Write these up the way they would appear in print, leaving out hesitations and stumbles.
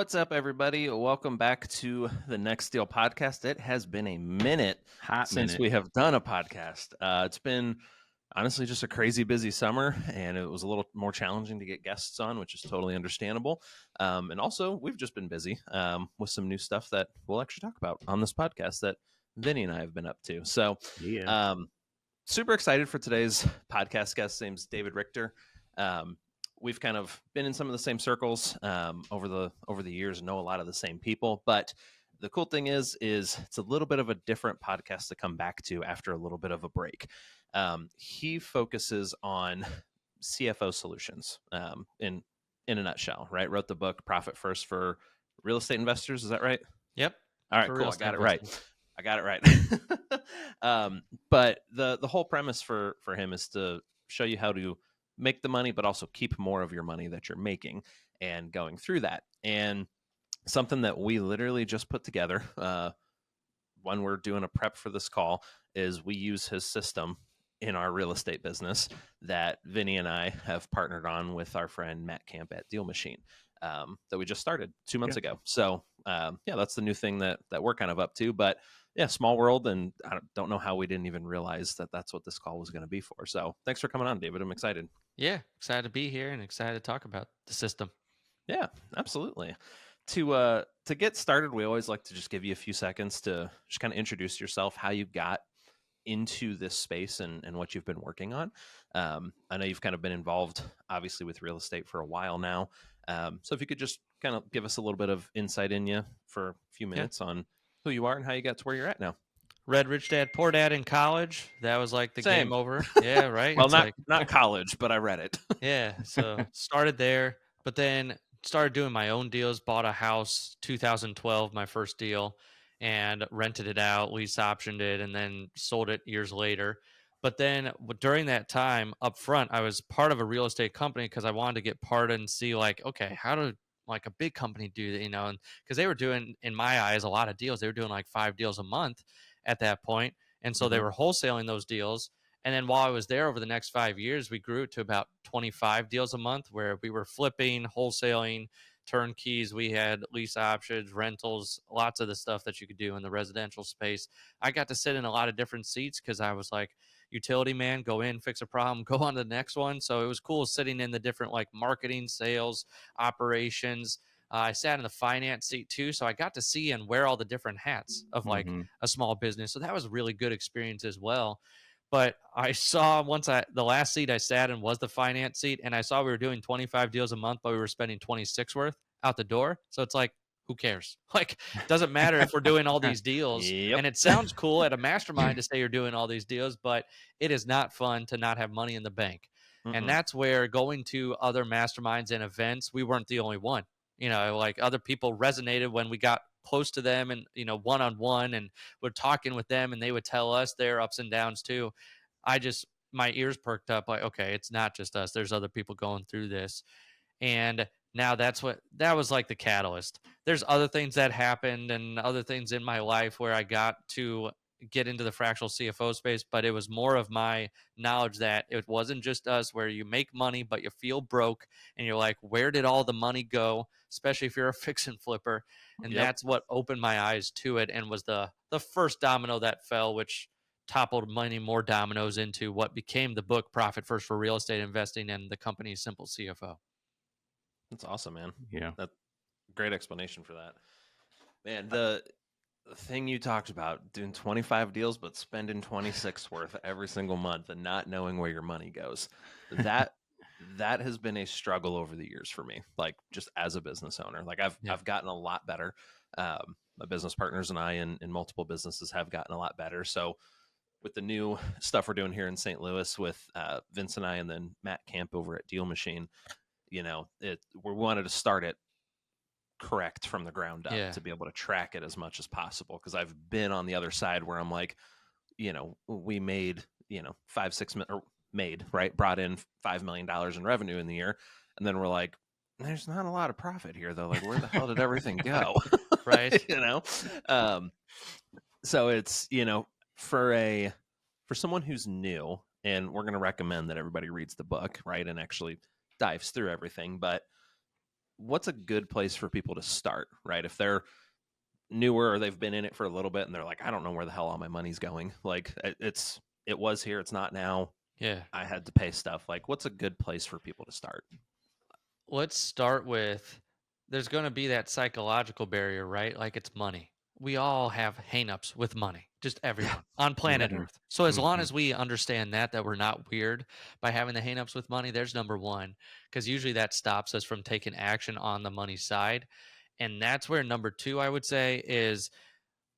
What's up, everybody? Welcome back to the Next Deal podcast. It has been a minute since we have done a podcast. It's been honestly just a crazy busy summer, and it was a little more challenging to get guests on, which is totally understandable. And also, we've just been busy with some new stuff that we'll actually talk about on this podcast that Vinny and I have been up to. So, super excited for today's podcast guest. His name's David Richter. We've kind of been in some of the same circles over the years and know a lot of the same people. But the cool thing is it's a little bit of a different podcast to come back to after a little bit of a break. He focuses on CFO solutions in a nutshell, right? Wrote the book Profit First for Real Estate Investors. Is that right? Yep. All right, cool. I got it right. But the whole premise for him is to show you how to make the money, but also keep more of your money that you're making and going through that. And something that we literally just put together when we're doing a prep for this call is we use his system in our real estate business that Vinny and I have partnered on with our friend Matt Camp at Deal Machine that we just started 2 months ago. So that's the new thing that we're kind of up to. But yeah, small world, and I don't know how we didn't even realize that that's what this call was going to be for. So thanks for coming on, David. I'm excited. Yeah, excited to be here and excited to talk about the system. Yeah, absolutely. To get started, we always like to just give you a few seconds to just kind of introduce yourself, how you got into this space and what you've been working on. I know you've kind of been involved, obviously, with real estate for a while now. So if you could just kind of give us a little bit of insight in you for a few minutes on who you are and how you got to where you're at now. Read Rich Dad Poor Dad in college. That was like the game over. Yeah, right. Well, not college, but I read it. Yeah, so started there, but then started doing my own deals. Bought a house 2012, my first deal, and rented it out, lease optioned it, and then sold it years later. But then during that time up front, I was part of a real estate company because I wanted to get part and see like, okay, how do like a big company do that, and because they were doing, in my eyes, a lot of deals. They were doing like 5 deals a month at that point. And so they were wholesaling those deals. And then while I was there over the next 5 years, we grew to about 25 deals a month where we were flipping, wholesaling, turnkeys. We had lease options, rentals, lots of the stuff that you could do in the residential space. I got to sit in a lot of different seats because I was like, utility man, go in, fix a problem, go on to the next one. So it was cool sitting in the different like marketing, sales, operations. I sat in the finance seat too. So I got to see and wear all the different hats of like a small business. So that was a really good experience as well. But I saw the last seat I sat in was the finance seat, and I saw we were doing 25 deals a month, but we were spending 26 worth out the door. So it's like, who cares? Like, doesn't matter if we're doing all these deals. And it sounds cool at a mastermind to say you're doing all these deals, but it is not fun to not have money in the bank. And that's where going to other masterminds and events, we weren't the only one. Like other people resonated when we got close to them and, one-on-one, and we're talking with them and they would tell us their ups and downs too. My ears perked up like, okay, it's not just us. There's other people going through this. And now that was like the catalyst. There's other things that happened and other things in my life where I got to get into the fractional CFO space, but it was more of my knowledge that it wasn't just us where you make money, but you feel broke and you're like, where did all the money go? Especially if you're a fix and flipper. And that's what opened my eyes to it and was the first domino that fell, which toppled many more dominoes into what became the book Profit First for Real Estate Investing and the company Simple CFO. That's awesome, man. Yeah. That's a great explanation for that. Man, the thing you talked about, doing 25 deals, but spending 26 worth every single month and not knowing where your money goes, that has been a struggle over the years for me, like just as a business owner. Like I've gotten a lot better. My business partners and I in multiple businesses have gotten a lot better. So with the new stuff we're doing here in St. Louis with Vince and I and then Matt Camp over at Deal Machine, we wanted to start it correct from the ground up to be able to track it as much as possible. Because I've been on the other side where I'm like, we made, brought in $5 million in revenue in the year. And then we're like, there's not a lot of profit here though. Like, where the hell did everything go? Right. So it's, for someone who's new, and we're going to recommend that everybody reads the book, right, and actually dives through everything. But what's a good place for people to start, right? If they're newer or they've been in it for a little bit and they're like, I don't know where the hell all my money's going. Like it was here, it's not now. Yeah. I had to pay stuff. Like, what's a good place for people to start? Let's start with, there's going to be that psychological barrier, right? Like, it's money. We all have hangups with money, just everyone on planet Mhm. Earth. So as long Mhm. as we understand that we're not weird by having the hangups with money, there's number one, because usually that stops us from taking action on the money side. And that's where number two, I would say, is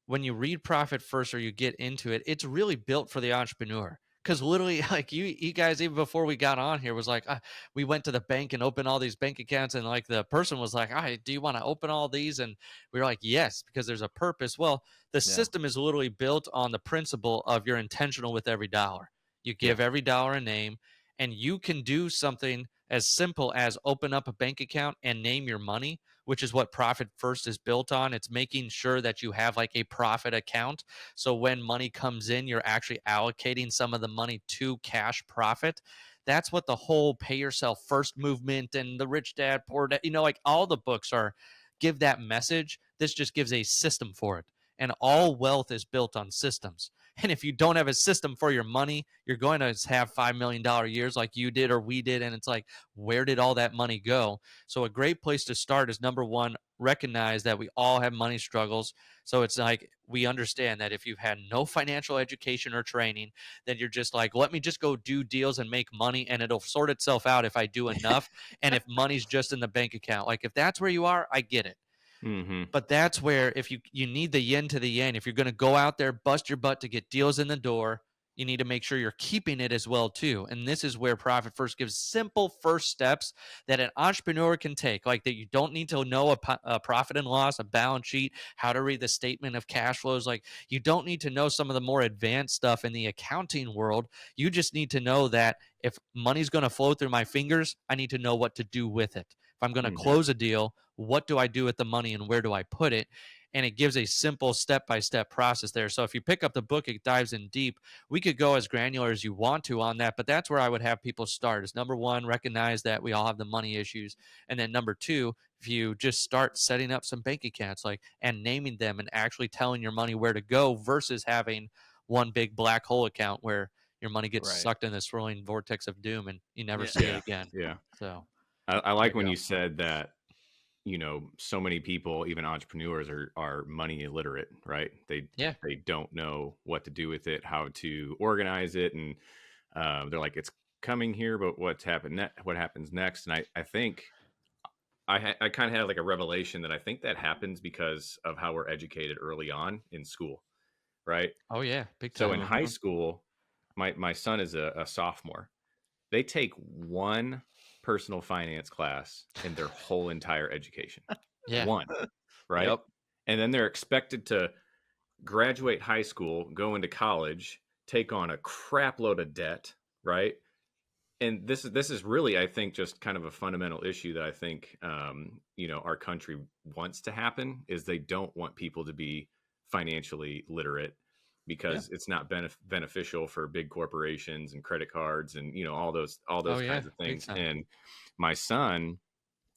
when you read Profit First or you get into it, it's really built for the entrepreneur. Because literally, like you guys, even before we got on here, was like, we went to the bank and opened all these bank accounts, and like the person was like, do you want to open all these? And we were like, yes, because there's a purpose. Well, the Yeah. system is literally built on the principle of you're intentional with every dollar. You give every dollar a name, and you can do something as simple as open up a bank account and name your money, which is what Profit First is built on. It's making sure that you have like a profit account. So when money comes in, you're actually allocating some of the money to cash profit. That's what the whole pay yourself first movement and the rich dad, poor dad, like all the books are give that message. This just gives a system for it. And all wealth is built on systems. And if you don't have a system for your money, you're going to have $5 million years like you did or we did. And it's like, where did all that money go? So a great place to start is number one, recognize that we all have money struggles. So it's like we understand that if you've had no financial education or training, then you're just like, let me just go do deals and make money and it'll sort itself out if I do enough. And if money's just in the bank account, like if that's where you are, I get it. Mhm. But that's where if you need the yin to the yang, if you're going to go out there, bust your butt to get deals in the door, you need to make sure you're keeping it as well too. And this is where Profit First gives simple first steps that an entrepreneur can take, like that you don't need to know a profit and loss, a balance sheet, how to read the statement of cash flows. Like you don't need to know some of the more advanced stuff in the accounting world. You just need to know that if money's going to flow through my fingers, I need to know what to do with it. If I'm going to Mhm. close a deal, what do I do with the money and where do I put it? And it gives a simple step-by-step process there. So if you pick up the book, it dives in deep. We could go as granular as you want to on that, but that's where I would have people start is number one, recognize that we all have the money issues. And then number two, if you just start setting up some bank accounts like and naming them and actually telling your money where to go versus having one big black hole account where your money gets Right. sucked in this swirling vortex of doom and you never Yeah. see it Yeah. again. Yeah. So I There like you when go. you said that, so many people, even entrepreneurs, are money illiterate, right? yeah. They don't know what to do with it, how to organize it, and they're like, it's coming here, but what happens next? And I think I kind of had like a revelation that I think that happens because of how we're educated early on in school, right? Oh yeah, big So time. in high Mhm. school, my son is a sophomore. They take one personal finance class in their whole entire education. Yeah. One, right? Yep. And then they're expected to graduate high school, go into college, take on a crap load of debt, right? And this is really, I think, just kind of a fundamental issue that I think our country wants to happen is they don't want people to be financially literate Yeah. because it's not beneficial for big corporations and credit cards and all Oh those yeah, kinds of big things. time. And my son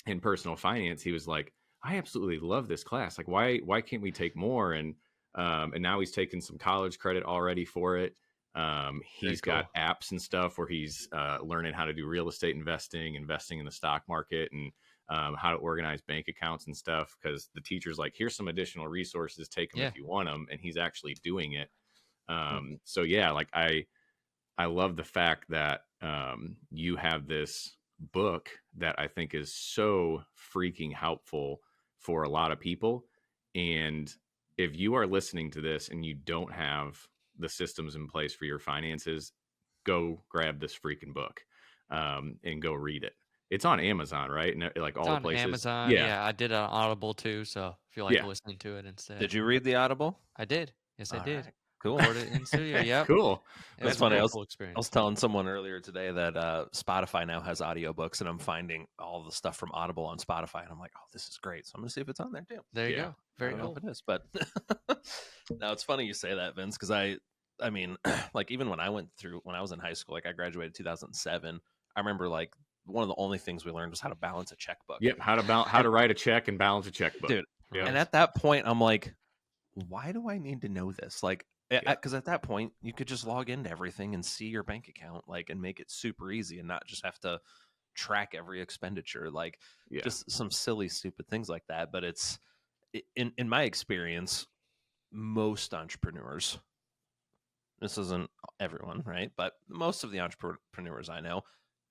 in personal finance, he was like, I absolutely love this class. Like, why can't we take more? And now he's taken some college credit already for it. Very He's got cool. apps and stuff where he's learning how to do real estate investing in the stock market, and how to organize bank accounts and stuff. Because the teacher's like, here's some additional resources, take them Yeah. if you want them, and he's actually doing it. Hmm. So yeah, like I love the fact that you have this book that I think is so freaking helpful for a lot of people. And if you are listening to this and you don't have the systems in place for your finances, go grab this freaking book and go read it. It's on Amazon, right? And like It's all the on places. Amazon. Yeah. Yeah, I did an Audible too, so if you like Yeah. listening to it instead. Did you read the Audible? I did. Yes, I All did. right. Cool. Recorded in studio. Yep. Cool. It That's That's was a funny. really great. cool I was experience. telling someone earlier today that Spotify now has audiobooks, and I'm finding all the stuff from Audible on Spotify, and I'm like, oh, this is great. So I'm gonna see if it's on there too. There you Yeah. go. I Very don't know cool. if it is, but now it's funny you say that, Vince, because I mean, like even when I was in high school, like I graduated 2007. I remember like one of the only things we learned was how to balance a checkbook. Yep. How to write a check and balance a checkbook. Dude. Yep. And at that point, I'm like, why do I need to know this? Like, because at that point, you could just log into everything and see your bank account, like, and make it super easy and not just have to track every expenditure, like just some silly, stupid things like that. But it's in my experience, most entrepreneurs, this isn't everyone, right? But most of the entrepreneurs I know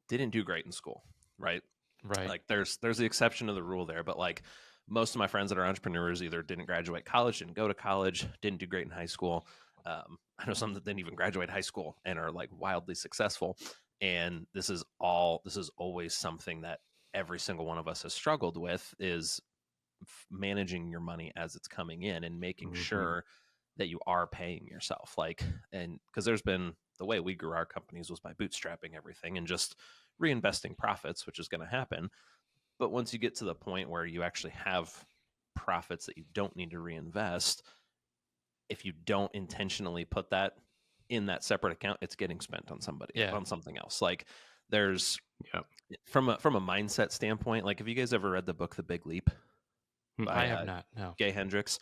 didn't do great in school, right? Right. Like there's the exception to the rule there, but like most of my friends that are entrepreneurs either didn't graduate college, didn't go to college, didn't do great in high school. I know some that didn't even graduate high school and are like wildly successful. And this is always something that every single one of us has struggled with, is managing your money as it's coming in and making sure that you are paying yourself. Like, and because there's been, the way we grew our companies was by bootstrapping everything and just reinvesting profits, which is going to happen. But once you get to the point where you actually have profits that you don't need to reinvest, if you don't intentionally put that in that separate account, it's getting spent on somebody, on something else. Like there's from a mindset standpoint, like have you guys ever read the book The Big Leap? I have not. No. Gay Hendricks.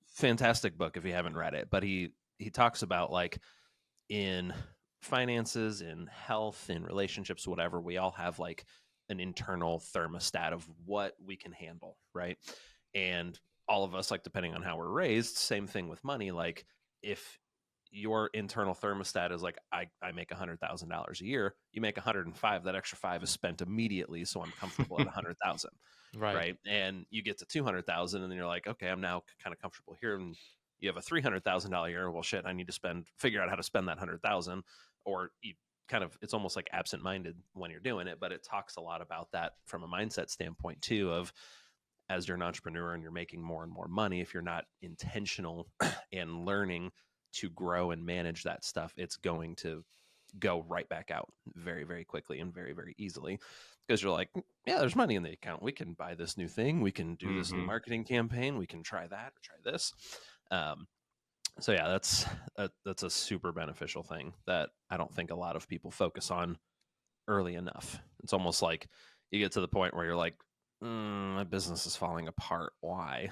Fantastic book if you haven't read it. But he talks about, like, in finances, in health, in relationships, whatever, we all have like an internal thermostat of what we can handle, right? And all of us, like, depending on how we're raised, same thing with money. Like if your internal thermostat is like, I make $100,000 a year, you make 105, that extra 5 is spent immediately. So I'm comfortable at 100,000. Right. And you get to 200,000 and then you're like, okay, I'm now kind of comfortable here. And you have a $300,000 year. Well, shit, I need to figure out how to spend that 100,000, or you kind of, it's almost like absent-minded when you're doing it, but it talks a lot about that from a mindset standpoint too, of as you're an entrepreneur and you're making more and more money, if you're not intentional and learning to grow and manage that stuff, it's going to go right back out very, very quickly and very, very easily, because you're like, yeah, there's money in the account. We can buy this new thing. We can do this new marketing campaign. We can try that or try this. So yeah, that's a super beneficial thing that I don't think a lot of people focus on early enough. It's almost like you get to the point where you're like, my business is falling apart. Why?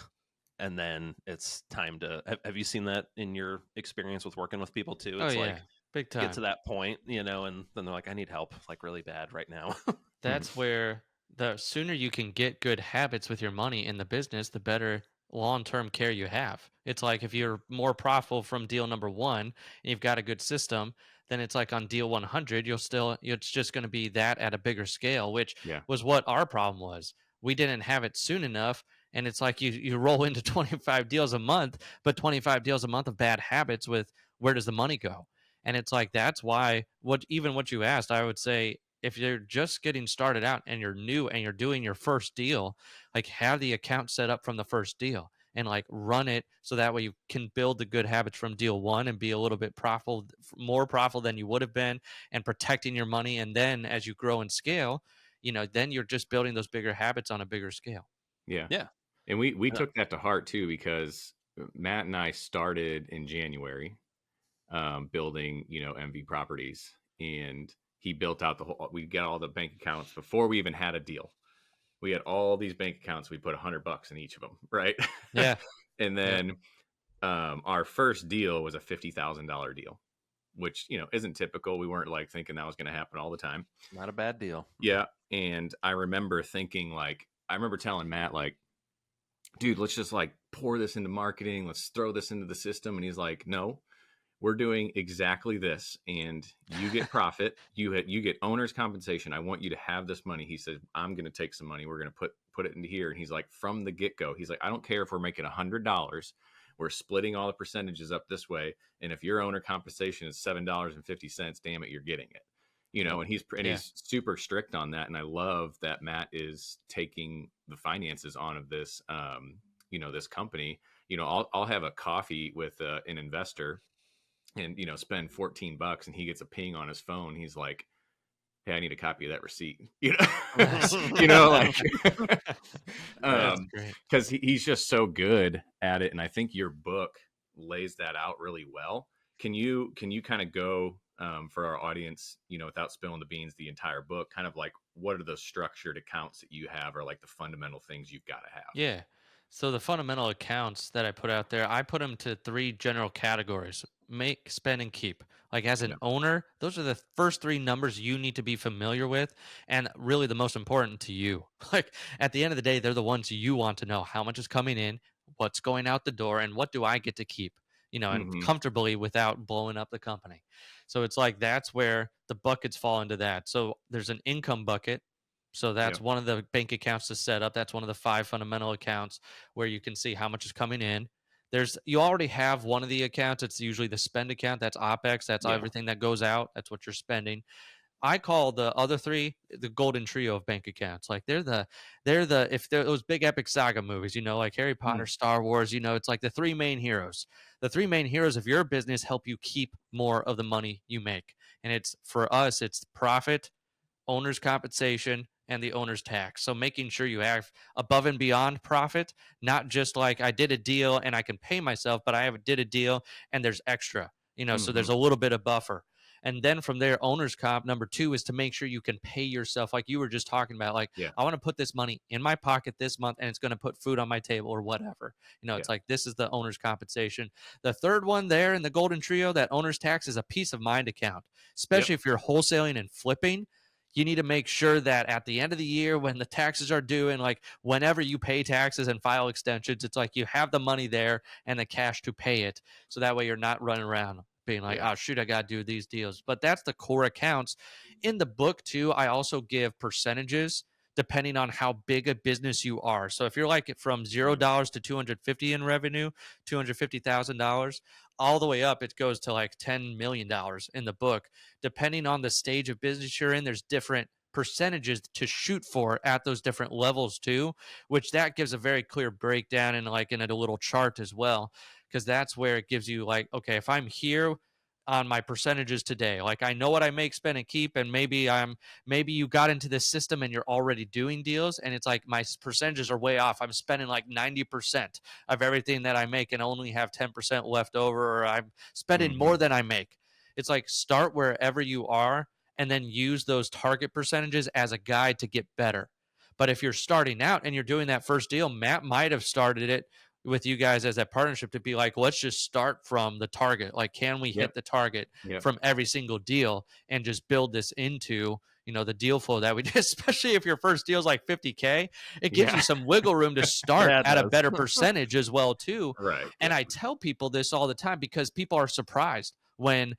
And then it's time to, have you seen that in your experience with working with people too? It's like, big time. Get to that point, and then they're like, I need help, like really bad right now. That's where the sooner you can get good habits with your money in the business, the better long-term care you have. It's like if you're more profitable from deal number 1 and you've got a good system, then it's like on deal 100, it's just going to be that at a bigger scale, which was what our problem was. We didn't have it soon enough. And it's like you roll into 25 deals a month, but 25 deals a month of bad habits with where does the money go? And it's like, that's why what you asked, I would say, if you're just getting started out and you're new and you're doing your first deal, like have the account set up from the first deal and like run it so that way you can build the good habits from deal 1 and be a little bit more profitable than you would have been, and protecting your money. And then as you grow and scale, then you're just building those bigger habits on a bigger scale. Yeah. And we took that to heart too, because Matt and I started in January building, MV properties, and he built out we got all the bank accounts before we even had a deal. We had all these bank accounts. We put $100 in each of them. Right. Yeah. And then our first deal was a $50,000 deal, which, isn't typical. We weren't like thinking that was going to happen all the time. Not a bad deal. Yeah. And I remember thinking, I remember telling Matt, dude, let's just pour this into marketing. Let's throw this into the system. And he's like, no, we're doing exactly this. And you get profit. You get owner's compensation. I want you to have this money. He says, I'm going to take some money. We're going to put it into here. And he's like, from the get-go, he's like, I don't care if we're making $100. We're splitting all the percentages up this way. And if your owner compensation is $7.50, damn it, you're getting it. And he's super strict on that. And I love that Matt is taking the finances on of this, this company. I'll have a coffee with an investor and, spend $14 and he gets a ping on his phone. He's like, hey, I need a copy of that receipt, because he's just so good at it. And I think your book lays that out really well. Can you kind of go, for our audience, without spilling the beans, the entire book, kind of like what are the structured accounts that you have, or like the fundamental things you've got to have? Yeah. So the fundamental accounts that I put out there, I put them to three general categories: make, spend, and keep. Like as an Yeah. owner, those are the first three numbers you need to be familiar with, and really the most important to you. Like at the end of the day, they're the ones you want to know: how much is coming in, what's going out the door, and what do I get to keep, and Hmm. comfortably without blowing up the company. So it's like that's where the buckets fall into that. So there's an income bucket. So that's Yep. one of the bank accounts to set up. That's one of the 5 fundamental accounts where you can see how much is coming in. You already have one of the accounts. It's usually the spend account. That's OpEx. That's Yeah. everything that goes out. That's what you're spending. I call the other three the golden trio of bank accounts. Like if they're those big epic saga movies, like Harry Potter, Mm. Star Wars, it's like the three main heroes. The three main heroes of your business help you keep more of the money you make. And it's for us, it's profit, owner's compensation, and the owner's tax. So making sure you have above and beyond profit, not just like I did a deal and I can pay myself, but did a deal and there's extra, so Hmm. there's a little bit of buffer. And then from there, owner's comp number 2 is to make sure you can pay yourself, like you were just talking about. Like, Yeah. I want to put this money in my pocket this month and it's going to put food on my table or whatever. Yeah. It's like this is the owner's compensation. The third one there in the golden trio, that owner's tax, is a peace of mind account, especially if you're wholesaling and flipping. You need to make sure that at the end of the year, when the taxes are due, and like whenever you pay taxes and file extensions, it's like you have the money there and the cash to pay it. So that way you're not running around being like, Yeah. oh, shoot, I got to do these deals. But that's the core accounts. In the book, too, I also give percentages depending on how big a business you are. So if you're like from $0 to 250 in revenue, $250,000, all the way up, it goes to like $10 million in the book. Depending on the stage of business you're in, there's different percentages to shoot for at those different levels too, which that gives a very clear breakdown and like in a little chart as well, because that's where it gives you like, okay, if I'm here on my percentages today, like I know what I make, spend, and keep, and maybe you got into this system and you're already doing deals and it's like my percentages are way off. I'm spending like 90% of everything that I make and only have 10% left over, or I'm spending more than I make. It's like start wherever you are and then use those target percentages as a guide to get better. But if you're starting out and you're doing that first deal, Matt might have started it with you guys as that partnership to be like, let's just start from the target. Like, can we hit Yep. the target Yep. from every single deal and just build this into, the deal flow that we do, especially if your first deal is like 50K, it gives you some wiggle room to start Yeah, it at a does. better percentage as well too. Right. And Yeah. I tell people this all the time because people are surprised when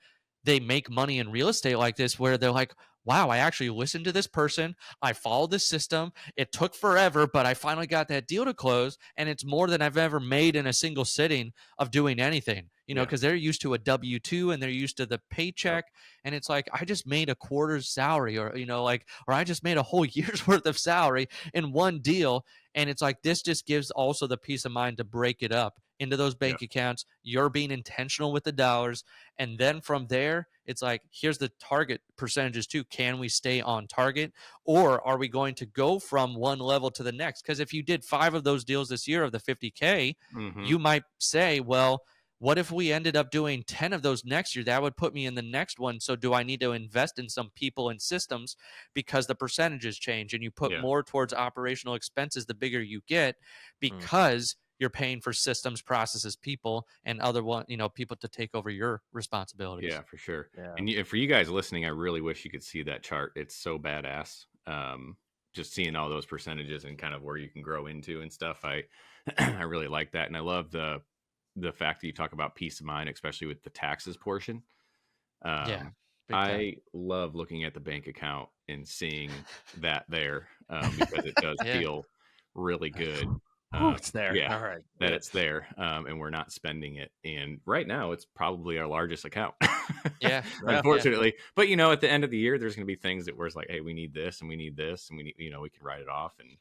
they make money in real estate like this, where they're like, wow, I actually listened to this person. I followed the system. It took forever, but I finally got that deal to close. And it's more than I've ever made in a single sitting of doing anything, Yeah. because they're used to a W-2 and they're used to the paycheck. Yep. And it's like, I just made a quarter's salary, or, or I just made a whole year's worth of salary in one deal. And it's like, this just gives also the peace of mind to break it up into those bank accounts. You're being intentional with the dollars. And then from there, it's like, here's the target percentages too. Can we stay on target, or are we going to go from one level to the next? Because if you did 5 of those deals this year of the 50K, you might say, well, what if we ended up doing 10 of those next year? That would put me in the next one. So do I need to invest in some people and systems because the percentages change, and you put more towards operational expenses the bigger you get, because you're paying for systems, processes, people, and people to take over your responsibilities. Yeah, for sure. Yeah. And for you guys listening, I really wish you could see that chart. It's so badass. Just seeing all those percentages and kind of where you can grow into and stuff. I I really like that, and I love the fact that you talk about peace of mind, especially with the taxes portion. Big time. I love looking at the bank account and seeing that there, because it does feel really good. It's there. Yeah, All right. that it's there, and we're not spending it. And right now, it's probably our largest account. Yeah. Unfortunately. But at the end of the year, there's going to be things that where it's like, hey, we need this and we need this, and we need, we can write it off. And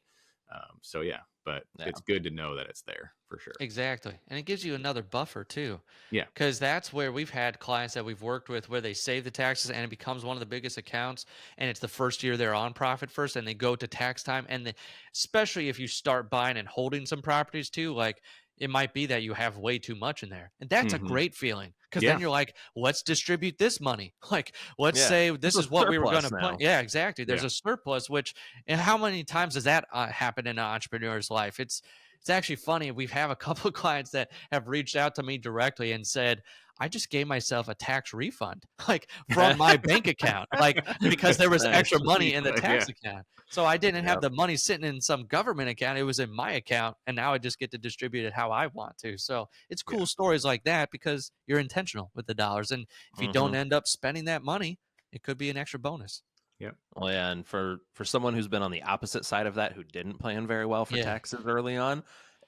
so yeah, but it's good to know that it's there for sure. Exactly. And it gives you another buffer too. Yeah. Because that's where we've had clients that we've worked with where they save the taxes and it becomes one of the biggest accounts. And it's the first year they're on profit first, and they go to tax time. And especially if you start buying and holding some properties too, like it might be that you have way too much in there. And that's a Mhm. great feeling, because Yeah. then you're like, let's distribute this money. Like, let's Yeah. say this There's is a what we were going surplus to plan. now. Yeah, exactly. There's Yeah. a surplus, which, and how many times does that happen in an entrepreneur's life? It's actually funny. We have a couple of clients that have reached out to me directly and said, I just gave myself a tax refund, like from my bank account, like because there was Nice. extra money in the Yeah. tax account. So I didn't have Yep. the money sitting in some government account. It was in my account. And now I just get to distribute it how I want to. So it's cool stories like that, because you're intentional with the dollars. And if you don't end up spending that money, it could be an extra bonus. Yep. Well, yeah, and for someone who's been on the opposite side of that, who didn't plan very well for Yeah. taxes early on,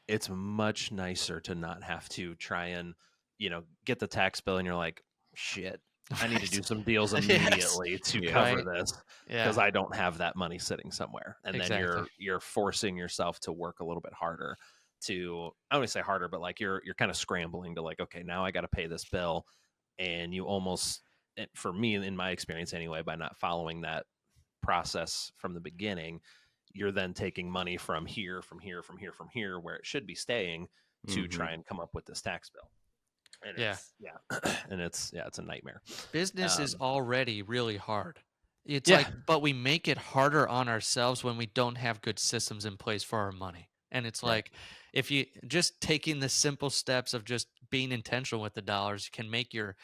it's much nicer to not have to try and, get the tax bill and you're like, shit, I need to do some deals Yes. immediately to Yeah. cover Right. this Yeah. because I don't have that money sitting somewhere. And then Exactly. you're forcing yourself to work a little bit harder to, I don't want to say harder, but like you're kind of scrambling to like, okay, now I got to pay this bill. And you almost, for me, in my experience anyway, by not following that process from the beginning, you're then taking money from here, where it should be staying to Mhm. try and come up with this tax bill. And Yeah. it's a nightmare. Business is already really hard. It's Yeah. like, but we make it harder on ourselves when we don't have good systems in place for our money. And it's Right. like, if you just taking the simple steps of just being intentional with the dollars can make your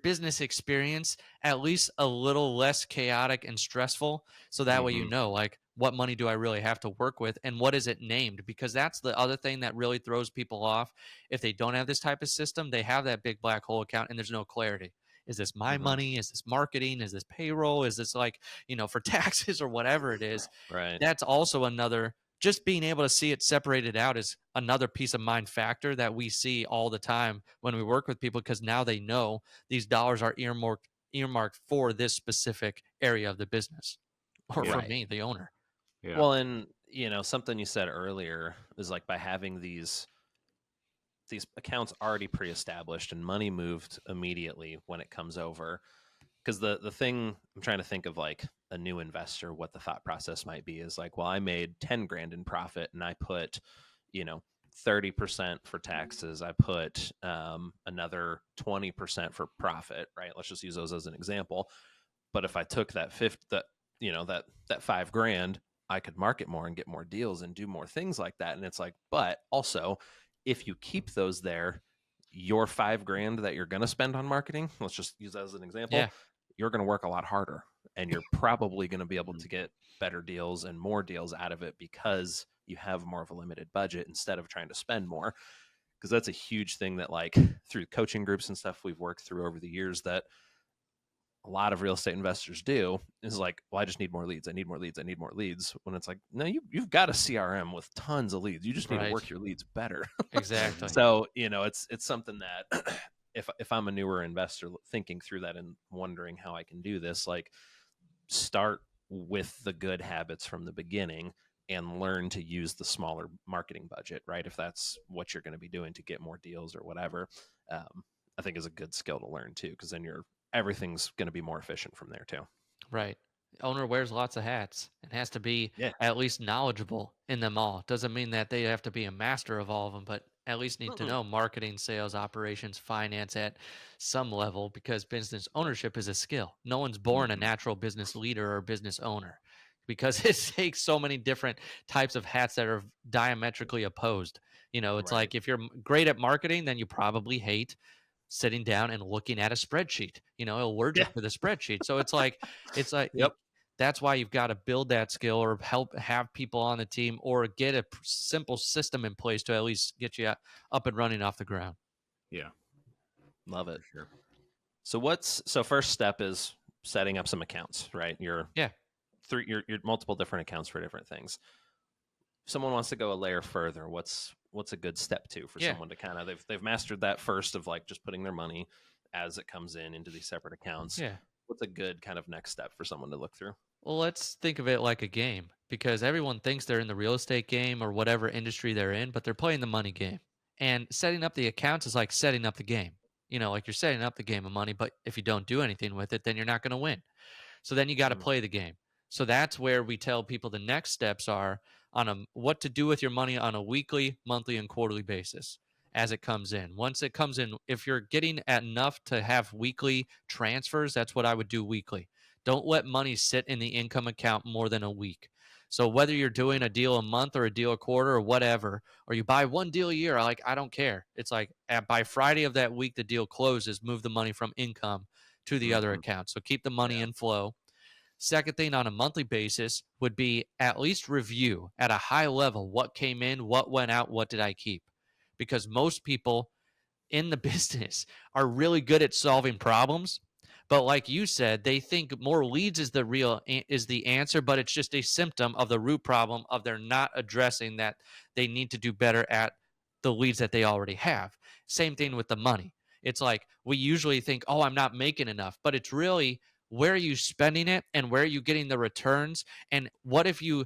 business experience at least a little less chaotic and stressful. So that way, you Mhm. know, like, what money do I really have to work with, and what is it named? Because that's the other thing that really throws people off. If they don't have this type of system, they have that big black hole account and there's no clarity. Is this my Mhm. money? Is this marketing? Is this payroll? Is this like, for taxes or whatever it is? Right. That's also another, just being able to see it separated out is another peace of mind factor that we see all the time when we work with people, because now they know these dollars are earmarked for this specific area of the business, or for Right. me, the owner. Yeah. Well, and something you said earlier is like by having these accounts already pre-established and money moved immediately when it comes over. Because the thing I'm trying to think of, like a new investor, what the thought process might be is like, well, I made 10 grand in profit and I put, 30% for taxes. I put another 20% for profit, right? Let's just use those as an example. But if I took that that 5 grand, I could market more and get more deals and do more things like that. And it's like, but also if you keep those there, your 5 grand that you're going to spend on marketing, let's just use that as an example, Yeah. you're going to work a lot harder and you're probably going to be able to get better deals and more deals out of it because you have more of a limited budget instead of trying to spend more. Because that's a huge thing that, like, through coaching groups and stuff we've worked through over the years, that a lot of real estate investors do is like, well, I just need more leads. I need more leads. I need more leads. When it's like, no, you've got a CRM with tons of leads. You just need to work your leads better. Exactly. So, it's something that if I'm a newer investor thinking through that and wondering how I can do this, like, start with the good habits from the beginning and learn to use the smaller marketing budget, right? If that's what you're going to be doing to get more deals or whatever, I think is a good skill to learn too, because then everything's going to be more efficient from there too. Right. Owner wears lots of hats and has to be Yeah. at least knowledgeable in them all. Doesn't mean that they have to be a master of all of them, but at least need to know marketing, sales, operations, finance at some level, because business ownership is a skill. No one's born a natural business leader or business owner, because it takes so many different types of hats that are diametrically opposed. It's Right. like, if you're great at marketing, then you probably hate sitting down and looking at a spreadsheet, allergic to the spreadsheet. So it's like, Yep. that's why you've got to build that skill, or have people on the team, or get a simple system in place to at least get you up and running off the ground. Yeah. Love it. For So sure. so first step is setting up some accounts, right? Your multiple different accounts for different things. If someone wants to go a layer further, what's a good step to for someone to kind of, they've mastered that first of like just putting their money as it comes in into these separate accounts. Yeah. What's a good kind of next step for someone to look through? Well, let's think of it like a game, because everyone thinks they're in the real estate game or whatever industry they're in, but they're playing the money game. And setting up the accounts is like setting up the game. Like, you're setting up the game of money, but if you don't do anything with it, then you're not going to win. So then you got to play the game. So that's where we tell people the next steps are on what to do with your money on a weekly, monthly, and quarterly basis. as it comes in. Once it comes in, if you're getting enough to have weekly transfers, that's what I would do weekly. Don't let money sit in the income account more than a week. So whether you're doing a deal a month or a deal a quarter or whatever, or you buy one deal a year, like, I don't care. It's like by Friday of that week, the deal closes, move the money from income to the other account. So keep the money in flow. Second thing, on a monthly basis would be at least review at a high level what came in, what went out, what did I keep? Because most people in the business are really good at solving problems, but like you said, they think more leads is the answer, but it's just a symptom of the root problem of they're not addressing that they need to do better at the leads that they already have. Same thing with the money. It's like we usually think, oh, I'm not making enough, but it's really, where are you spending it and where are you getting the returns? And what if you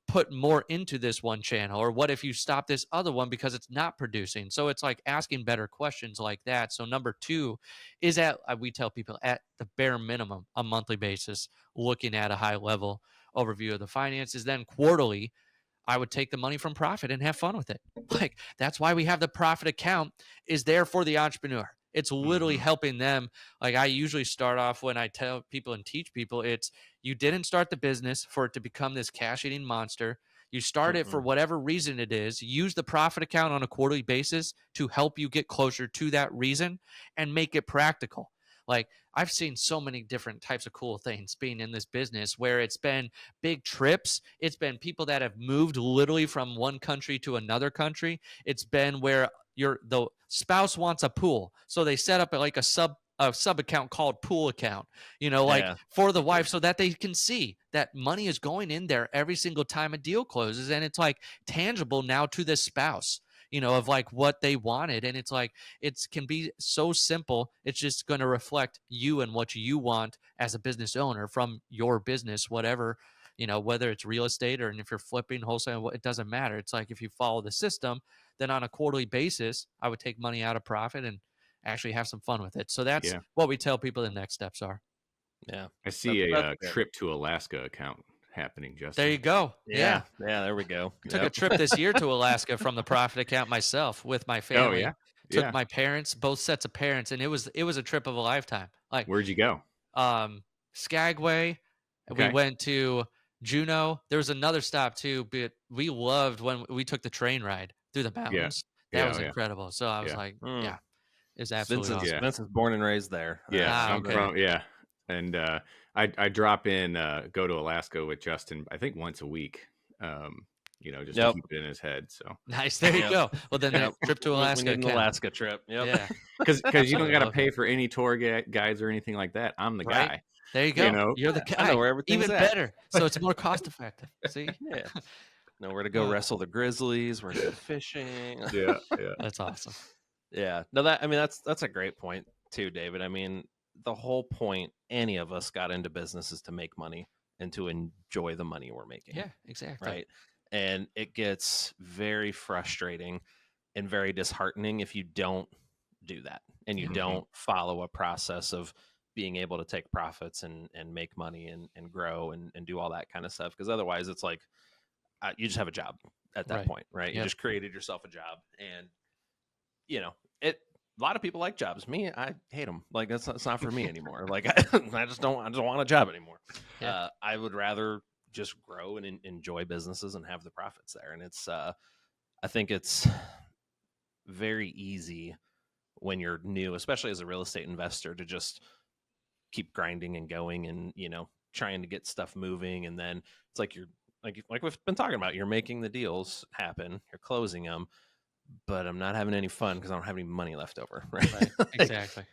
put more into this one channel, or what if you stop this other one because it's not producing? So it's like asking better questions like that. So number 2 is we tell people at the bare minimum, a monthly basis, looking at a high level overview of the finances. Then quarterly, I would take the money from profit and have fun with it. Like, that's why we have the profit account, is there for the entrepreneur. It's literally helping them. Like, I usually start off, when I tell people and teach people, it's, you didn't start the business for it to become this cash eating monster. You start it for whatever reason it is. Use the profit account on a quarterly basis to help you get closer to that reason and make it practical. Like, I've seen so many different types of cool things being in this business, where it's been big trips. It's been people that have moved literally from one country to another country. It's been where the spouse wants a pool, so they set up like a sub account called pool account, for the wife, so that they can see that money is going in there every single time a deal closes, and it's like tangible now to the spouse, of like what they wanted. And it's like, it can be so simple. It's just going to reflect you and what you want as a business owner from your business, whatever, whether it's real estate or if you're flipping, wholesale, it doesn't matter. It's like, if you follow the system, then on a quarterly basis, I would take money out of profit and actually have some fun with it. So that's what we tell people the next steps are. Yeah. I see a trip to Alaska account happening, Justin. There you go. Yeah, there we go. Took a trip this year to Alaska from the profit account myself with my family. Oh, yeah. Took my parents, both sets of parents, and it was a trip of a lifetime. Like, where'd you go? Skagway. Okay. We went to Juneau. There was another stop too, but we loved when we took the train ride through the mountains. That was incredible. So I was like, it's absolutely awesome. Vincent's born and raised there. I'm from, and I drop in, go to Alaska with Justin, I think once a week, just to keep it in his head. So nice. There you go. Well, then that trip to Alaska, we need an Alaska trip. Yeah, because you don't got to pay for any tour guides or anything like that. I'm the guy. There you go. You're the guy. I know where everything's even at. better. So it's more cost effective. See? Yeah. Know where to go wrestle the grizzlies. Where to go fishing. Yeah. That's awesome. Yeah. No, that's a great point too, David. I mean, the whole point any of us got into business is to make money and to enjoy the money we're making. Yeah, exactly. Right. And it gets very frustrating and very disheartening if you don't do that and you don't follow a process of being able to take profits and make money and grow and do all that kind of stuff. Because otherwise it's like you just have a job at that point, right? You just created yourself a job, and a lot of people like jobs. Me, I hate them. Like, it's not for me anymore. Like, I just don't want a job anymore. Yeah. I would rather just grow and enjoy businesses and have the profits there. And it's, I think it's very easy when you're new, especially as a real estate investor, to just keep grinding and going and, trying to get stuff moving. And then it's like, you're like we've been talking about, you're making the deals happen, you're closing them, but I'm not having any fun because I don't have any money left over. Right. Exactly.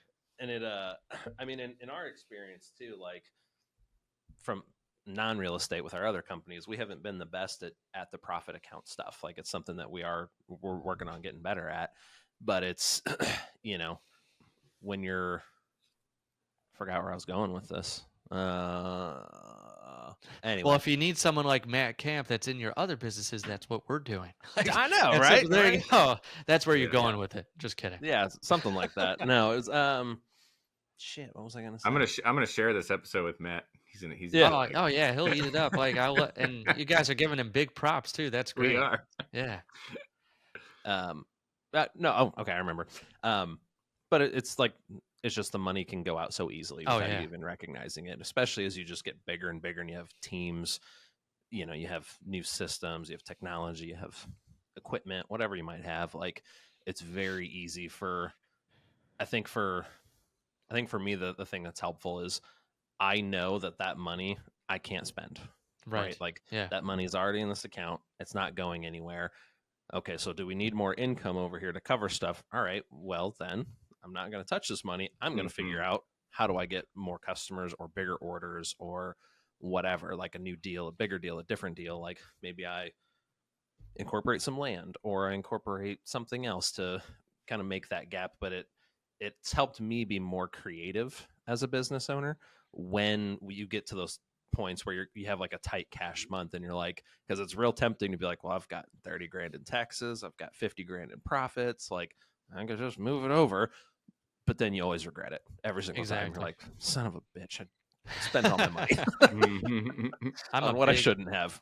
And it, I mean, in our experience too, like from non-real estate with our other companies, we haven't been the best at the profit account stuff. Like, it's something that we're working on getting better at, but it's, when you're, forgot where I was going with this. Anyway. Well, if you need someone like Matt Camp that's in your other busissises, that's what we're doing. Like, I know, right? There you go. That's where you're going with it. Just kidding. Yeah, something like that. No, it was shit. What was I gonna say? I'm gonna share this episode with Matt. He's Oh yeah, he'll eat it up. Like, and you guys are giving him big props too. That's great. We are. Yeah. No, oh, okay, I remember. But it's like it's just the money can go out so easily without you even recognizing it, especially as you just get bigger and bigger and you have teams. You know, you have new systems, you have technology, you have equipment, whatever you might have. Like, it's very easy for. I think for me, the thing that's helpful is I know that money I can't spend. Right. Like Yeah. that money is already in this account. It's not going anywhere. Okay, so do we need more income over here to cover stuff? All right, well then I'm not going to touch this money. I'm going to figure out how do I get more customers or bigger orders or whatever, like a new deal, a bigger deal, a different deal. Like maybe I incorporate some land or I incorporate something else to kind of make that gap. But it's helped me be more creative as a business owner when you get to those points where you have like a tight cash month and you're like, because it's real tempting to be like, well, I've got 30 grand in taxes, I've got 50 grand in profits, like I can just move it over. But then you always regret it every single time. You're like, son of a bitch, I spent all my money on what I shouldn't have.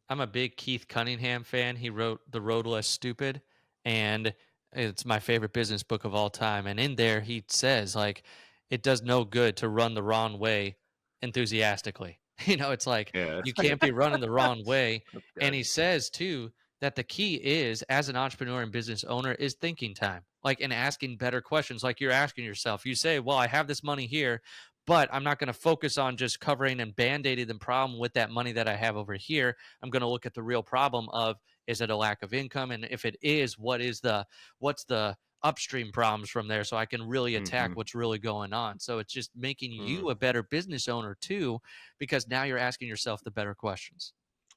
I'm a big Keith Cunningham fan. He wrote The Road Less Stupid, and it's my favorite business book of all time. And in there, he says, like, it does no good to run the wrong way enthusiastically. It's like you can't be running the wrong way. And he says, too, that the key is, as an entrepreneur and business owner, is thinking time, like, and asking better questions, like you're asking yourself. You say, well, I have this money here, but I'm not going to focus on just covering and band-aiding the problem with that money that I have over here. I'm going to look at the real problem of, is it a lack of income? And if it is, what's the upstream problems from there, so I can really attack what's really going on. So it's just making you a better business owner too, because now you're asking yourself the better questions.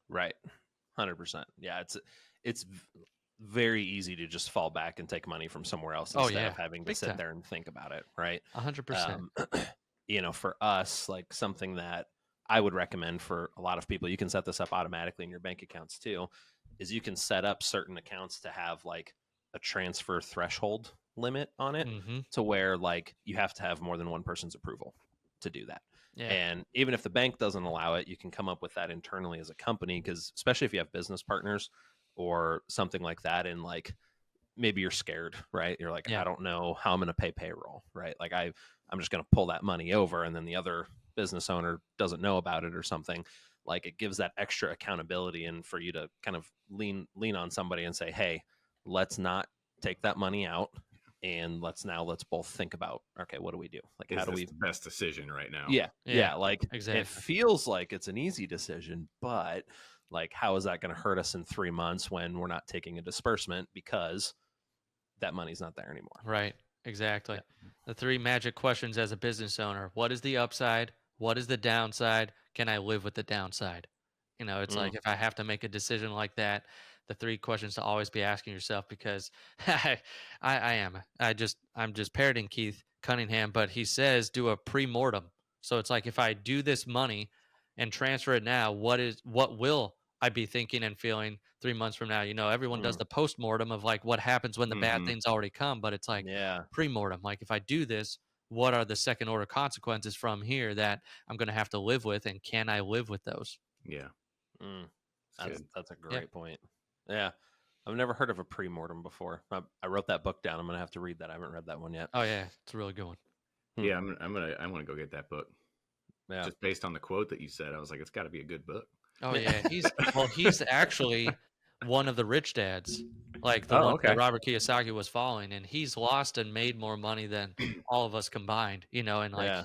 Right. 100%. Yeah. It's very easy to just fall back and take money from somewhere else instead of having to sit there and think about it. Right. 100%. For us, like something that I would recommend for a lot of people, you can set this up automatically in your bank accounts too, is you can set up certain accounts to have like a transfer threshold limit on it to where like you have to have more than one person's approval to do that. Yeah. And even if the bank doesn't allow it, you can come up with that internally as a company, because especially if you have business partners or something like that, and like maybe you're scared, right? You're like, I don't know how I'm going to pay payroll, right? Like I'm just going to pull that money over, and then the other business owner doesn't know about it or something. Like it gives that extra accountability, and for you to kind of lean on somebody and say, hey, let's not take that money out, and let's both think about, okay, what do we do? Like, how do we the best decision right now? Yeah. Like exactly. It feels like it's an easy decision, but like, how is that going to hurt us in 3 months when we're not taking a disbursement because that money's not there anymore? Right. Exactly. Yeah. The 3 magic questions as a business owner: what is the upside? What is the downside? Can I live with the downside? It's like, if I have to make a decision like that, the 3 questions to always be asking yourself, because I'm just parroting Keith Cunningham, but he says do a pre-mortem. So it's like, if I do this money and transfer it now, what will I be thinking and feeling 3 months from now? Everyone does the post-mortem of like what happens when the bad things already come, but it's like pre-mortem. Like, if I do this, what are the second order consequences from here that I'm going to have to live with, and can I live with those? Yeah. That's a great point. Yeah. I've never heard of a pre-mortem before. I wrote that book down. I'm going to have to read that. I haven't read that one yet. Oh yeah. It's a really good one. Yeah. I want to go get that book. Yeah. Just based on the quote that you said, I was like, it's got to be a good book. Oh yeah. He's actually one of the rich dads, like the one that Robert Kiyosaki was following, and he's lost and made more money than all of us combined, and like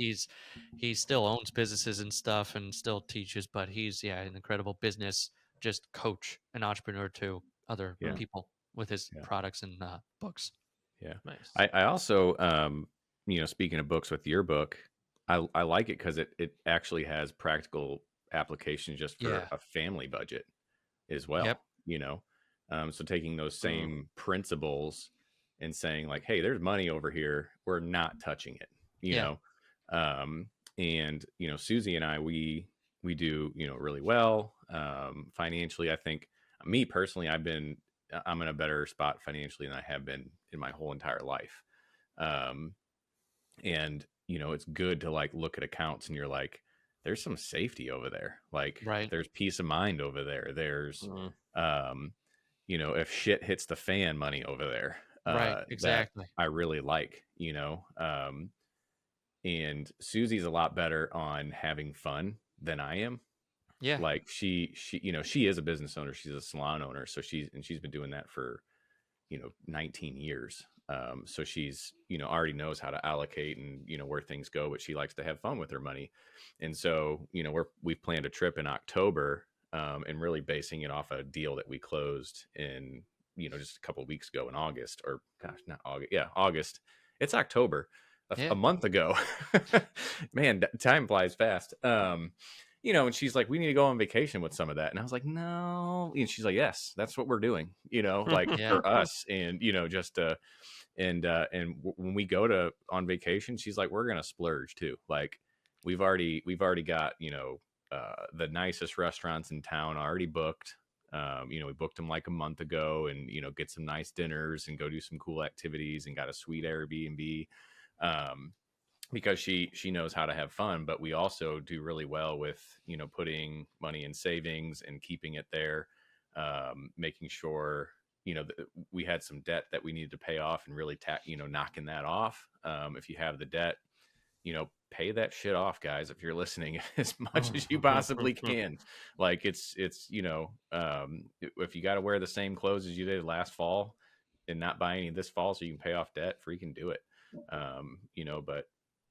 he still owns businesses and stuff and still teaches, but he's an incredible business just coach and entrepreneur to other people with his products and books. Yeah. Nice. I also speaking of books, with your book, I like it because it actually has practical applications just for a family budget as well. Yep. So taking those same principles and saying like, hey, there's money over here, we're not touching it, you know. And Susie and I, we do really well financially. I think, me personally, I'm in a better spot financially than I have been in my whole entire life. And it's good to like look at accounts and you're like, there's some safety over there. Like there's peace of mind over there. There's, if shit hits the fan, money over there. Right. that Exactly. I really like, you know. And Susie's a lot better on having fun than I am. Yeah. Like you know, she is a business owner. She's a salon owner. So she's been doing that for, 19 years. So she's, already knows how to allocate and, where things go, but she likes to have fun with her money. And so, we've planned a trip in October, and really basing it off a deal that we closed in, just a couple of weeks ago in August, or gosh, not August. Yeah, August. It's October, a Yeah. month ago. Man, time flies fast. And she's like, we need to go on vacation with some of that. And I was like, no. And she's like, yes, that's what we're doing, like Yeah. for us. And, just, when we go on vacation, she's like, we're going to splurge too. Like we've already got, the nicest restaurants in town already booked. We booked them like a month ago and, get some nice dinners and go do some cool activities and got a sweet Airbnb. Because she knows how to have fun, but we also do really well with, putting money in savings and keeping it there, making sure, that we had some debt that we needed to pay off and really knocking that off. If you have the debt, pay that shit off, guys, if you're listening, as much as you possibly can. Like it's, if you got to wear the same clothes as you did last fall and not buy any this fall so you can pay off debt, freaking do it. But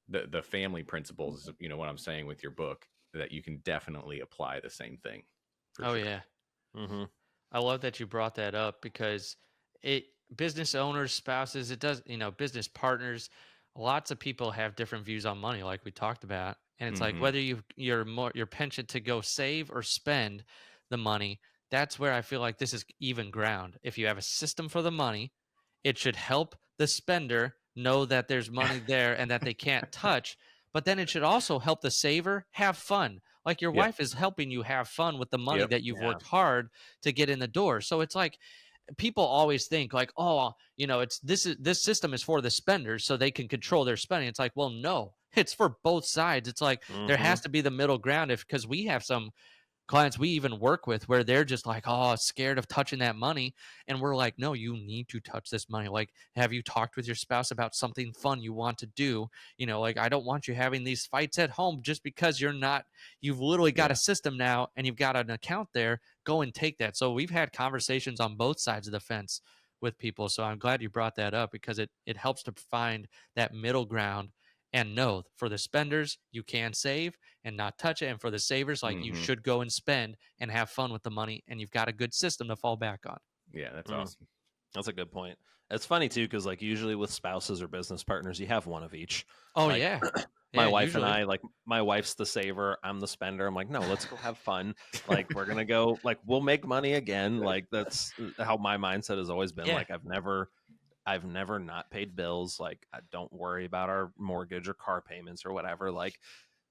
the family principles, what I'm saying with your book, that you can definitely apply the same thing. Oh, Sure. yeah. Mm-hmm. I love that you brought that up because business owners, spouses, it does, business partners, lots of people have different views on money, like we talked about. And it's like Mm-hmm. whether your penchant to go save or spend the money, that's where I feel like this is even ground. If you have a system for the money, it should help the spender know that there's money there and that they can't touch. But then it should also help the saver have fun. Like your Yep. wife is helping you have fun with the money Yep. that you've Yeah. worked hard to get in the door. So it's like people always think like, oh, it's this system is for the spenders so they can control their spending. It's like, well, no, it's for both sides. It's like there Mm-hmm. has to be the middle ground, because we have some clients we even work with where they're just like, oh, scared of touching that money. And we're like, no, you need to touch this money. Like, have you talked with your spouse about something fun you want to do? Like, I don't want you having these fights at home just because you've literally got Yeah. a system now and you've got an account there. Go and take that. So we've had conversations on both sides of the fence with people. So I'm glad you brought that up, because it helps to find that middle ground. And no, for the spenders, you can save and not touch it. And for the savers, like, you Mm-hmm. should go and spend and have fun with the money. And you've got a good system to fall back on. Yeah, that's Mm. awesome. That's a good point. It's funny too, because like usually with spouses or business partners, you have one of each. Oh, Like, yeah. my Yeah, wife usually. and I, like my wife's the saver, I'm the spender. I'm like, no, let's go have fun. Like we're gonna go, like we'll make money again. Like that's how my mindset has always been. Yeah. Like I've never not paid bills. Like I don't worry about our mortgage or car payments or whatever. Like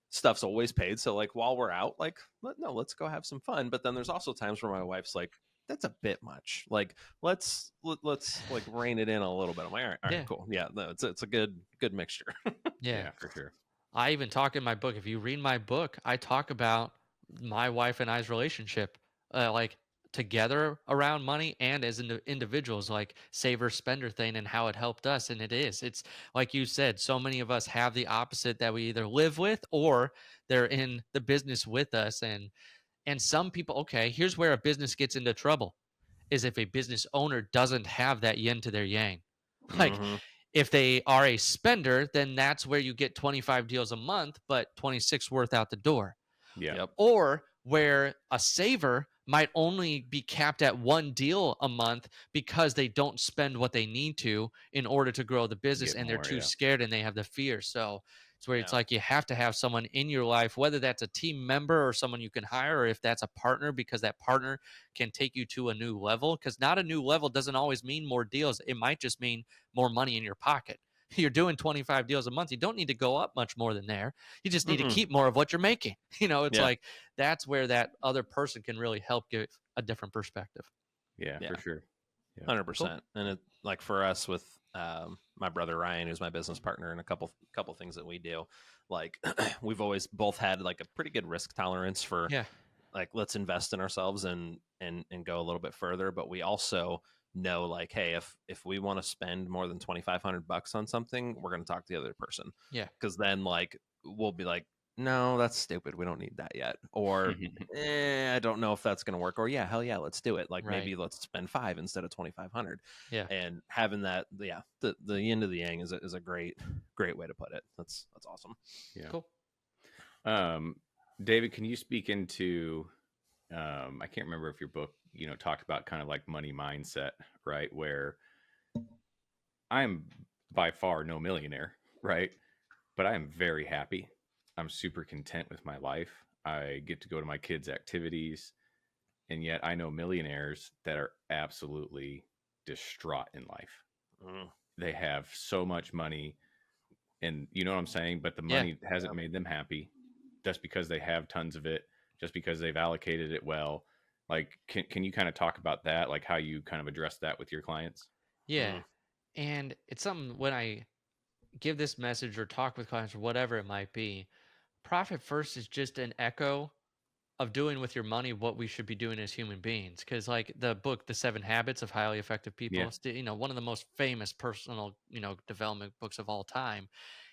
stuff's always paid. So like while we're out, like let's go have some fun. But then there's also times where my wife's like, that's a bit much. Like let's like rein it in a little bit. I'm like, all right, Yeah. cool. Yeah, no, it's a good mixture. Yeah. For sure. I even talk in my book. If you read my book, I talk about my wife and I's relationship, like together around money and as individuals, like saver spender thing, and how it helped us. And it's like you said, so many of us have the opposite, that we either live with or they're in the business with us. And some people, okay, here's where a business gets into trouble, is if a business owner doesn't have that yin to their yang. Like, Mhm. if they are a spender, then that's where you get 25 deals a month, but 26 worth out the door. Yeah. Yep. Or where a saver might only be capped at one deal a month because they don't spend what they need to in order to grow the business, Get and they're more, too yeah. scared and they have the fear. So it's where it's Yeah. like you have to have someone in your life, whether that's a team member or someone you can hire, or if that's a partner, because that partner can take you to a new level. Because not a new level doesn't always mean more deals. It might just mean more money in your pocket. You're doing 25 deals a month. You don't need to go up much more than there. You just need to Mm-mm. keep more of what you're making. It's Yeah. like that's where that other person can really help give a different perspective. Yeah, Yeah. for sure. Yeah. 100%. And it, like for us with my brother Ryan, who's my business partner, and a couple things that we do, like we've always both had like a pretty good risk tolerance for Yeah. like let's invest in ourselves and go a little bit further. But we also know, like, hey, if we want to spend more than $2,500 on something, we're going to talk to the other person. Yeah. Because then, like, we'll be like, no, that's stupid. We don't need that yet. Or, I don't know if that's going to work. Or, yeah, hell yeah, let's do it. Like, Right. maybe let's spend 5 instead of 2,500. Yeah. And having that, the yin to the yang is a great way to put it. That's awesome. Yeah. Cool. David, can you speak into, I can't remember if your book, talked about kind of like money mindset, right? Where I'm by far no millionaire, right? But I am very happy. I'm super content with my life. I get to go to my kids' activities. And yet I know millionaires that are absolutely distraught in life. They have so much money, and you know what I'm saying? But the money hasn't made them happy just because they have tons of it, just because they've allocated it well. Like, can you kind of talk about that? Like how you kind of address that with your clients? Yeah. And it's something when I give this message or talk with clients or whatever it might be, profit first is just an echo of doing with your money what we should be doing as human beings. Because like the book, The 7 Habits of Highly Effective People, one of the most famous personal, development books of all time.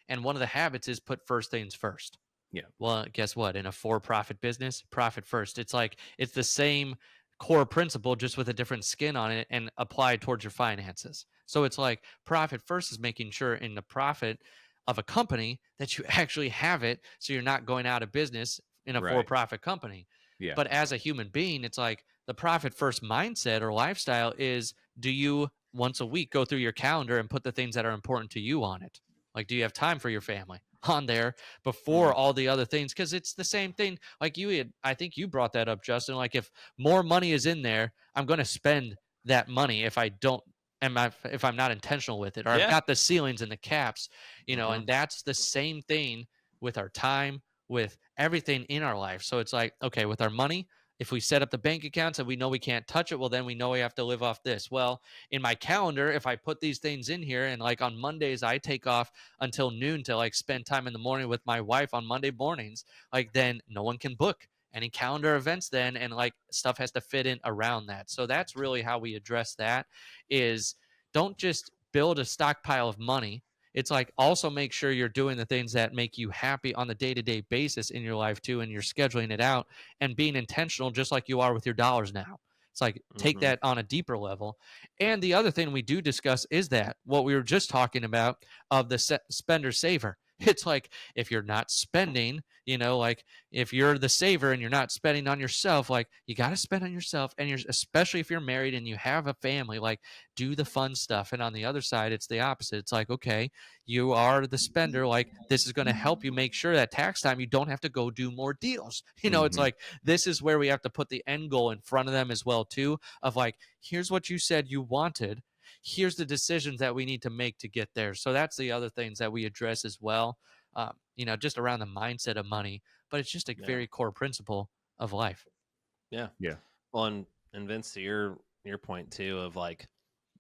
And one of the habits is put first things first. Yeah. Well, guess what? In a for-profit business, profit first. It's like it's the same core principle, just with a different skin on it and applied towards your finances. So it's like profit first is making sure in the profit of a company that you actually have it, so you're not going out of business in a for-profit company. Yeah. But as a human being, it's like the profit first mindset or lifestyle is, do you once a week go through your calendar and put the things that are important to you on it? Like, do you have time for your family on there before all the other things? Because it's the same thing. Like I think you brought that up, Justin. Like, if more money is in there, I'm going to spend that money if I don't, if I'm not intentional with it, or I've got the ceilings and the caps, and that's the same thing with our time, with everything in our life. So it's like, okay, with our money, if we set up the bank accounts and we know we can't touch it, well, then we know we have to live off this. Well, in my calendar, if I put these things in here, and like on Mondays, I take off until noon to like spend time in the morning with my wife on Monday mornings, like then no one can book any calendar events then, and like stuff has to fit in around that. So that's really how we address that, is don't just build a stockpile of money. It's like also make sure you're doing the things that make you happy on the day-to-day basis in your life too, and you're scheduling it out and being intentional just like you are with your dollars now. It's like take that on a deeper level. And the other thing we do discuss is that what we were just talking about of the spender saver. It's like if you're not spending, like if you're the saver and you're not spending on yourself, like you got to spend on yourself. And you're, especially if you're married and you have a family, like do the fun stuff. And on the other side, it's the opposite. It's like, okay, you are the spender. Like this is going to help you make sure that tax time, you don't have to go do more deals. It's like, this is where we have to put the end goal in front of them as well too, of like, here's what you said you wanted. Here's the decisions that we need to make to get there. So that's the other things that we address as well, just around the mindset of money, but it's just a very core principle of life. Yeah. Well, and Vince, to your point too, of like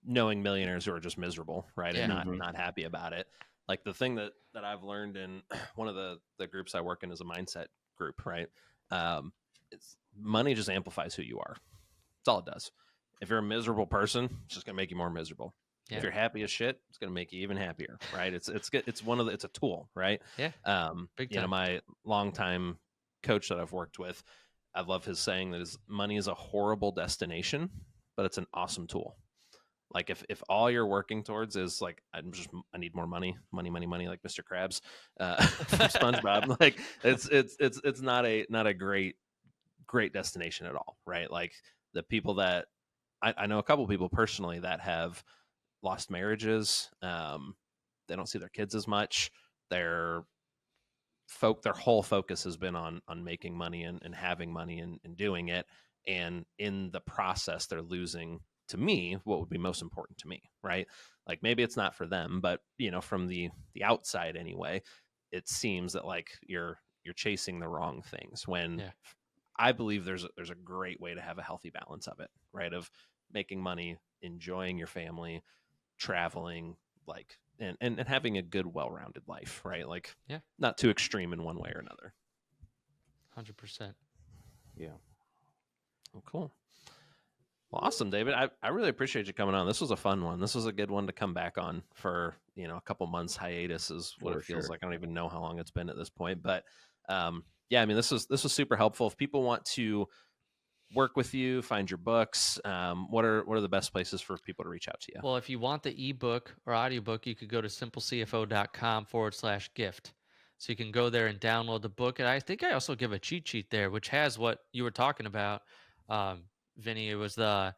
knowing millionaires who are just miserable, right? And not happy about it. Like the thing that I've learned in one of the groups I work in is a mindset group, right? It's money just amplifies who you are. That's all it does. If you're a miserable person, it's just gonna make you more miserable. Yeah. If you're happy as shit, it's gonna make you even happier, right? It's a tool, right? Yeah. Big time. My longtime coach that I've worked with, I love his saying that money is a horrible destination, but it's an awesome tool. Like if all you're working towards is like I need more money, like Mr. Krabs from SpongeBob, like it's not a great destination at all, right? Like the people that I know a couple of people personally that have lost marriages. They don't see their kids as much. Their whole focus has been on making money and having money and doing it. And in the process, they're losing, to me, what would be most important to me, right? Like maybe it's not for them, but from the outside anyway, it seems that like you're chasing the wrong things when I believe there's a great way to have a healthy balance of it, right? Of making money, enjoying your family, traveling, like, and having a good, well-rounded life, right? Like, not too extreme in one way or another. 100%. Yeah. Oh, cool. Well, awesome, David. I really appreciate you coming on. This was a fun one. This was a good one to come back on for, a couple months hiatus is what For it feels sure. like. I don't even know how long it's been at this point, but yeah, I mean, this was super helpful. If people want to work with you, find your books, what are the best places for people to reach out to you? Well, if you want the ebook or audiobook, you could go to simplecfo.com/gift. So you can go there and download the book. And I think I also give a cheat sheet there, which has what you were talking about, um, Vinny. It was the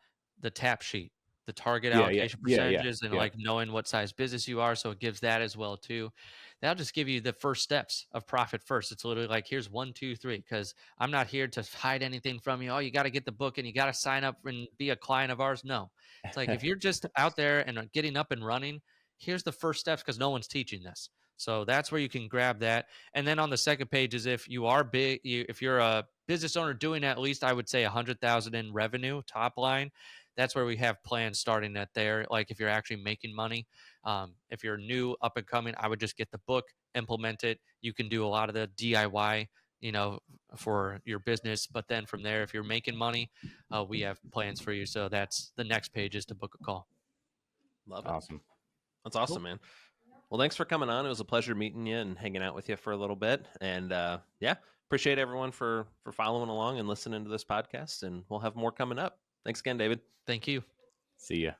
tap sheet, the target Yeah. allocation Yeah. Yeah. percentages, and Yeah. like knowing what size business you are. So it gives that as well too. That'll just give you the first steps of profit first. It's literally like, here's 1, 2, 3. Because I'm not here to hide anything from you. Oh, you got to get the book and you got to sign up and be a client of ours. No, it's like, if you're just out there and are getting up and running, here's the first steps, because no one's teaching this. So that's where you can grab that. And then on the second page is, if you are big, if you're a business owner doing at least, I would say 100,000 in revenue top line, that's where we have plans starting at there. Like, if you're actually making money, if you're new, up and coming, I would just get the book, implement it. You can do a lot of the DIY, for your business. But then from there, if you're making money, we have plans for you. So that's the next page, is to book a call. Love it. Awesome. That's awesome, Cool. man. Well, thanks for coming on. It was a pleasure meeting you and hanging out with you for a little bit. And yeah, appreciate everyone for following along and listening to this podcast. And we'll have more coming up. Thanks again, David. Thank you. See ya.